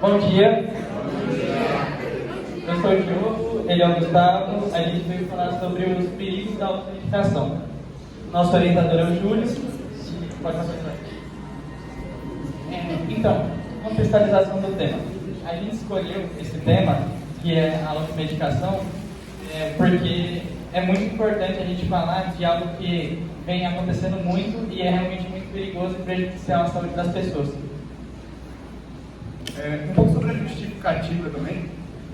Bom dia. Eu sou o Diogo, ele é o Gustavo. A gente veio falar sobre os perigos da automedicação. Nosso orientador é o Júlio. Pode passar. Então, contextualização do tema. A gente escolheu esse tema, que é a automedicação, porque é muito importante a gente falar de algo que vem acontecendo muito e é realmente muito perigoso e prejudicial à saúde das pessoas. Um pouco sobre a justificativa também,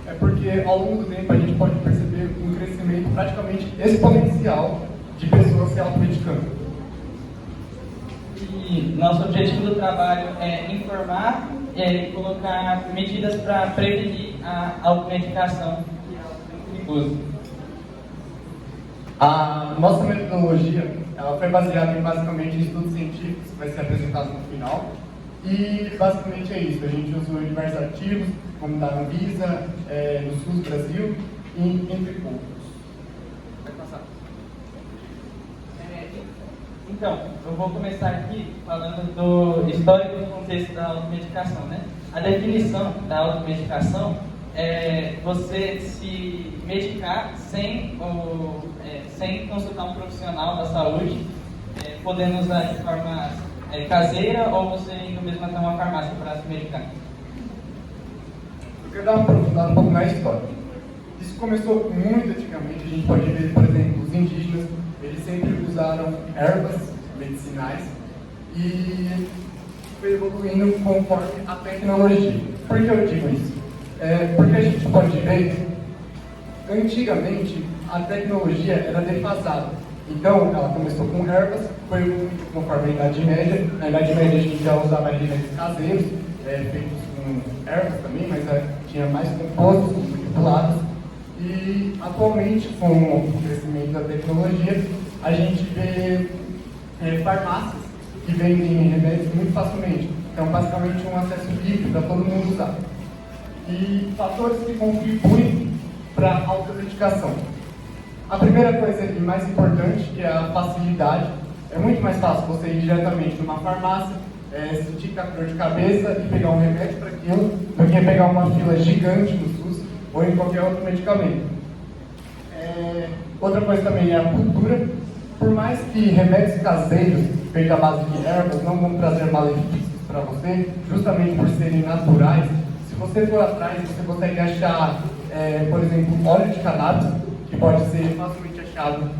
é porque ao longo do tempo a gente pode perceber um crescimento praticamente exponencial de pessoas se automedicando. E nosso objetivo do trabalho é informar e colocar medidas para prevenir a automedicação, que é algo muito perigoso. A nossa metodologia ela foi baseada basicamente em estudos científicos, que vai ser apresentado no final. E basicamente é isso, a gente usou diversos artigos, como da Anvisa, do SUS Brasil, entre outros. Vai passar. Então, eu vou começar aqui falando do histórico do contexto da automedicação, né? A definição da automedicação é você se medicar sem consultar um profissional da saúde, podendo usar de forma caseira ou você indo mesmo até uma farmácia para se medicar. Eu quero dar uma aprofundada um pouco na história. Isso começou muito antigamente, a gente pode ver, por exemplo, os indígenas, eles sempre usaram ervas medicinais e foi evoluindo conforme a tecnologia. Por que eu digo isso? Porque a gente pode ver, antigamente, a tecnologia era defasada. Então, ela começou com ervas, foi evoluindo conforme a Idade Média. Na Idade Média, a gente já usava remédios caseiros, feitos com ervas também, mas tinha mais compostos, manipulados. E, atualmente, com o crescimento da tecnologia, a gente vê farmácias que vendem remédios muito facilmente. Então, basicamente, um acesso livre para todo mundo usar. E fatores que contribuem para a automedicação. A primeira coisa e mais importante, que é a facilidade. É muito mais fácil você ir diretamente numa farmácia, sentir que está com dor de cabeça e pegar um remédio para aquilo, do que pegar uma fila gigante no SUS ou em qualquer outro medicamento. Outra coisa também é a cultura. Por mais que remédios caseiros feitos à base de ervas não vão trazer malefícios para você, justamente por serem naturais, se você for atrás, você consegue achar, por exemplo, óleo de cannabis, que pode ser facilmente achado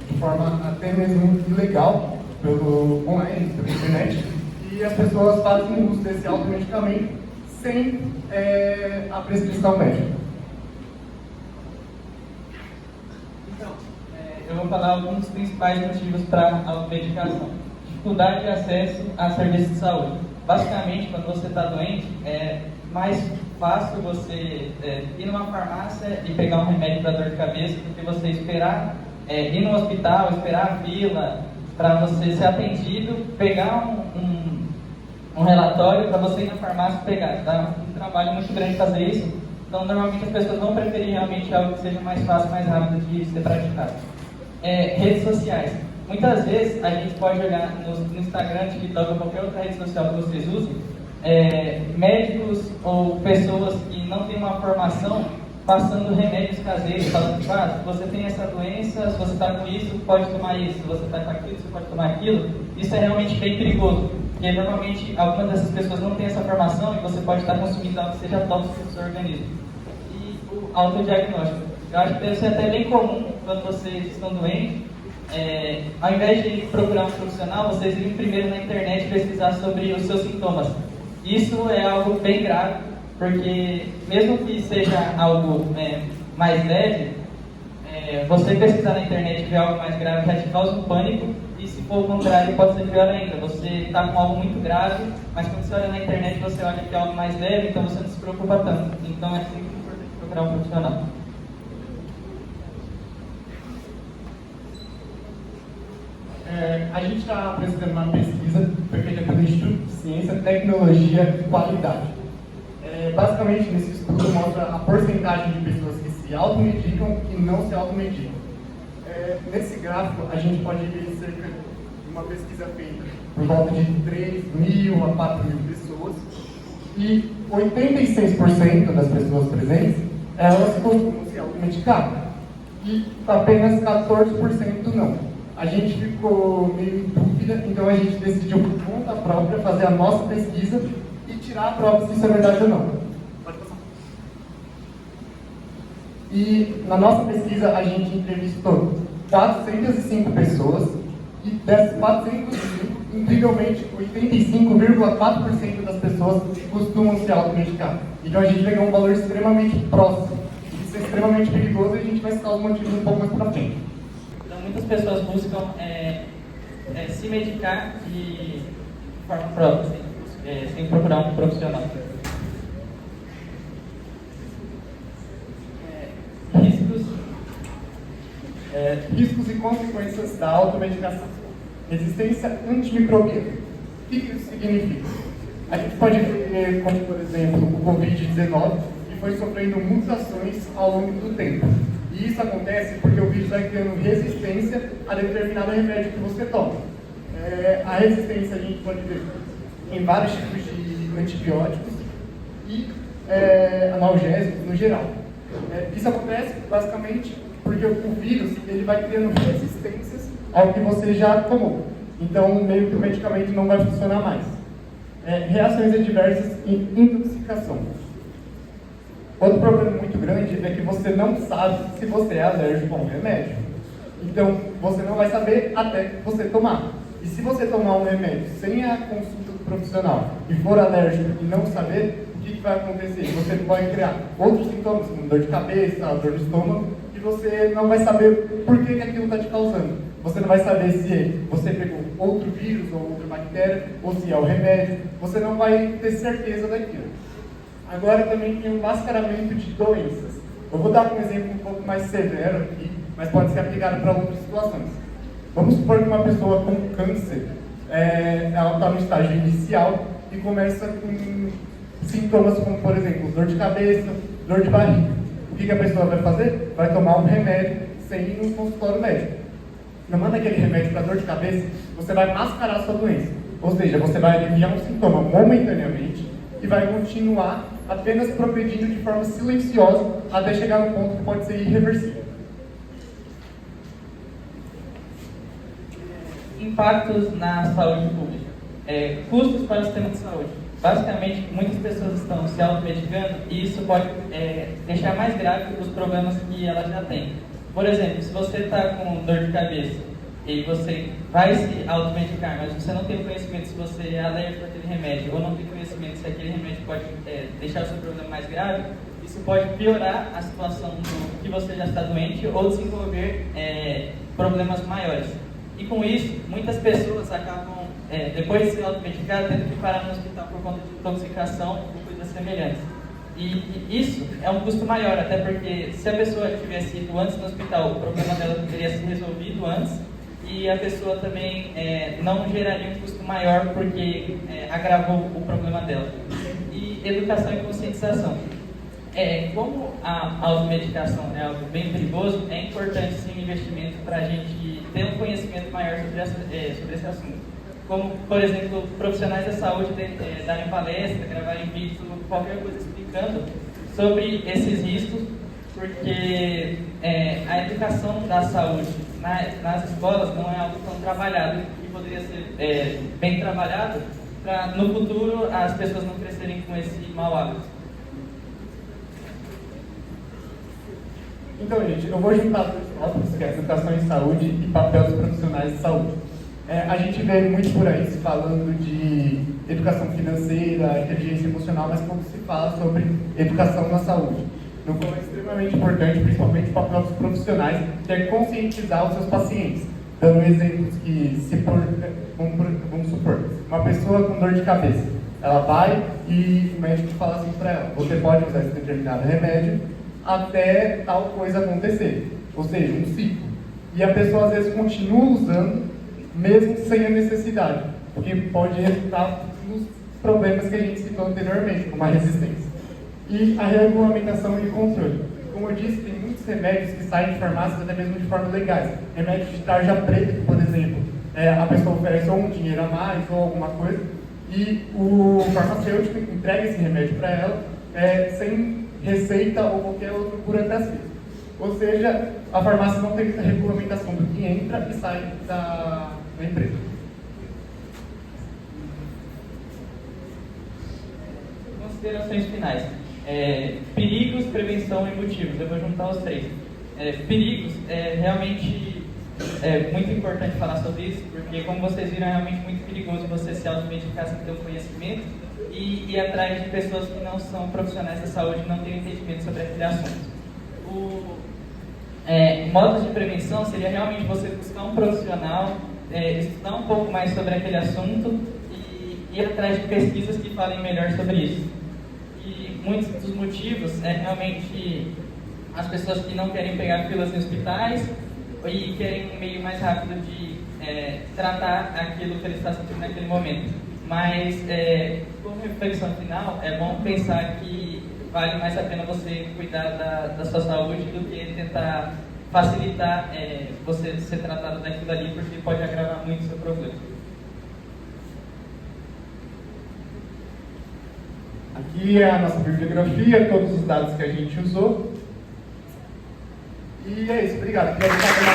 de forma até mesmo ilegal pelo online, pela internet, e as pessoas fazem uso desse automedicamento sem a prescrição médica. Então, eu vou falar alguns dos principais motivos para a automedicação. Dificuldade de acesso a serviços de saúde. Basicamente, quando você está doente, é mais fácil você ir numa farmácia e pegar um remédio para dor de cabeça do que você esperar ir no hospital, esperar a fila para você ser atendido, pegar um relatório para você ir na farmácia pegar. Dá um trabalho muito grande fazer isso. Então, normalmente as pessoas vão preferir realmente algo que seja mais fácil, mais rápido de ser praticado. Redes sociais. Muitas vezes a gente pode olhar no Instagram, TikTok ou qualquer outra rede social que vocês usem, médicos ou pessoas que não têm uma formação passando remédios caseiros, falando que se você tem essa doença, se você está com isso, pode tomar isso, se você está com aquilo, você pode tomar aquilo. Isso é realmente bem perigoso, porque normalmente algumas dessas pessoas não têm essa formação e você pode estar consumindo algo que seja tóxico para o seu organismo. E o autodiagnóstico. Eu acho que deve ser até bem comum quando vocês estão doentes, ao invés de procurar um profissional, vocês irem primeiro na internet pesquisar sobre os seus sintomas. Isso é algo bem grave, porque mesmo que seja algo mais leve, você pesquisar na internet e ver algo mais grave já te causa um pânico, e se for o contrário pode ser pior ainda. Você está com algo muito grave, mas quando você olha na internet você olha que é algo mais leve, então você não se preocupa tanto. Então é sempre importante procurar um profissional. A gente está apresentando uma pesquisa feita pelo Instituto de Ciência, Tecnologia e Qualidade. Basicamente, nesse estudo mostra a porcentagem de pessoas que se automedicam e não se automedicam. Nesse gráfico, a gente pode ver cerca de uma pesquisa feita por volta de 3.000 a 4.000 pessoas. E 86% das pessoas presentes, elas costumam se automedicar. E apenas 14% não. A gente ficou meio em dúvida, então a gente decidiu por conta própria fazer a nossa pesquisa e tirar a prova se isso é verdade ou não. Pode passar. E na nossa pesquisa a gente entrevistou 405 pessoas e dessas 405, incrivelmente 85,4% das pessoas costumam se automedicar. Então a gente pegou um valor extremamente próximo. Isso é extremamente perigoso e a gente vai citar os motivos um pouco mais pra frente. Então muitas pessoas buscam se medicar de forma própria, sem procurar um profissional. Riscos e consequências da automedicação. Resistência antimicrobiana. O que isso significa? A gente pode ver como, por exemplo, o Covid-19, que foi sofrendo mutações ao longo do tempo. E isso acontece porque o vírus vai criando resistência a determinado remédio que você toma. A resistência a gente pode ver em vários tipos de antibióticos e analgésicos no geral. Isso acontece basicamente porque o vírus ele vai criando resistências ao que você já tomou. Então, meio que o medicamento não vai funcionar mais. Reações adversas e intoxicação. Outro problema muito grande é que você não sabe se você é alérgico a um remédio. Então, você não vai saber até você tomar. E se você tomar um remédio sem a consulta do profissional e for alérgico e não saber, o que vai acontecer? Você vai criar outros sintomas, como dor de cabeça, dor no estômago, e você não vai saber por que aquilo está te causando. Você não vai saber se você pegou outro vírus ou outra bactéria, ou se é o remédio. Você não vai ter certeza daquilo. Agora também tem o mascaramento de doenças. Eu vou dar um exemplo um pouco mais severo aqui, mas pode ser aplicado para outras situações. Vamos supor que uma pessoa com câncer, ela está no estágio inicial e começa com sintomas como, por exemplo, dor de cabeça, dor de barriga. O que a pessoa vai fazer? Vai tomar um remédio sem ir no consultório médico. Tomando aquele remédio para dor de cabeça, você vai mascarar a sua doença. Ou seja, você vai aliviar um sintoma momentaneamente e vai continuar apenas progredindo de forma silenciosa até chegar no ponto que pode ser irreversível. Impactos na saúde pública. Custos para o sistema de saúde. Basicamente, muitas pessoas estão se automedicando e isso pode deixar mais grave os problemas que elas já têm. Por exemplo, se você está com dor de cabeça e você vai se automedicar, mas você não tem conhecimento se você é alérgico àquele remédio ou não tem conhecimento se aquele remédio pode deixar o seu problema mais grave, isso pode piorar a situação do que você já está doente ou desenvolver problemas maiores. E com isso, muitas pessoas acabam, depois de se automedicar, tendo que parar no hospital por conta de intoxicação ou coisas semelhantes. E isso é um custo maior, até porque se a pessoa tivesse ido antes no hospital, o problema dela teria se resolvido antes e a pessoa também não geraria um custo maior porque agravou o problema dela. E educação e conscientização. Como a automedicação é algo bem perigoso, é importante sim um investimento para a gente ter um conhecimento maior sobre esse assunto. Como, por exemplo, profissionais da saúde darem palestra, gravarem vídeos, qualquer coisa explicando sobre esses riscos, porque a educação da saúde nas escolas não é algo tão trabalhado e poderia ser bem trabalhado para no futuro as pessoas não crescerem com esse mau hábito. Então, gente, eu vou juntar dois tópicos, que é educação em saúde e papel dos profissionais de saúde. A gente vê muito por aí se falando de educação financeira, inteligência emocional, mas pouco se fala sobre educação na saúde. No qual é extremamente importante, principalmente o papel dos profissionais, que é conscientizar os seus pacientes. Dando exemplos que, vamos supor, uma pessoa com dor de cabeça, ela vai e o médico fala assim para ela: você pode usar esse determinado remédio até tal coisa acontecer, ou seja, um ciclo. E a pessoa às vezes continua usando, mesmo sem a necessidade, o que pode resultar nos problemas que a gente citou anteriormente, como a resistência. E a regulamentação e controle. Como eu disse, tem muitos remédios que saem de farmácias até mesmo de forma legais. Remédios de tarja preta, por exemplo, a pessoa oferece ou um dinheiro a mais ou alguma coisa, e o farmacêutico entrega esse remédio para ela sem receita ou qualquer outra burocracia. Ou seja, a farmácia não tem muita regulamentação do que entra e sai da empresa. Considerações finais. Perigos, prevenção e motivos. Eu vou juntar os três. Perigos, realmente é muito importante falar sobre isso, porque como vocês viram, é realmente muito perigoso você se automedicar sem ter o conhecimento e ir atrás de pessoas que não são profissionais da saúde e não têm entendimento sobre aquele assunto. Modos de prevenção seria realmente você buscar um profissional, estudar um pouco mais sobre aquele assunto e ir atrás de pesquisas que falem melhor sobre isso. E muitos dos motivos é realmente as pessoas que não querem pegar filas em hospitais e querem um meio mais rápido de tratar aquilo que ele está sentindo naquele momento. Mas, como reflexão final, é bom pensar que vale mais a pena você cuidar da sua saúde do que tentar facilitar você ser tratado daquilo ali, porque pode agravar muito o seu problema. Aqui é a nossa bibliografia, todos os dados que a gente usou. E é isso, obrigado. Quero fazer uma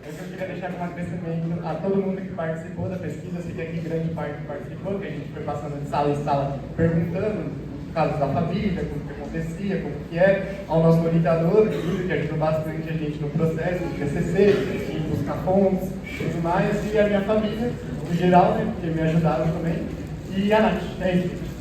Eu queria deixar um agradecimento a todo mundo que participou da pesquisa. Eu sei que aqui grande parte participou, que a gente foi passando de sala em sala perguntando casos da família, como que acontecia, como que é, ao nosso orientador, que ajudou bastante a gente no processo de TCC, de buscar fontes, tudo mais, e a minha família, no geral, né, que me ajudaram também, e a Nath, é isso.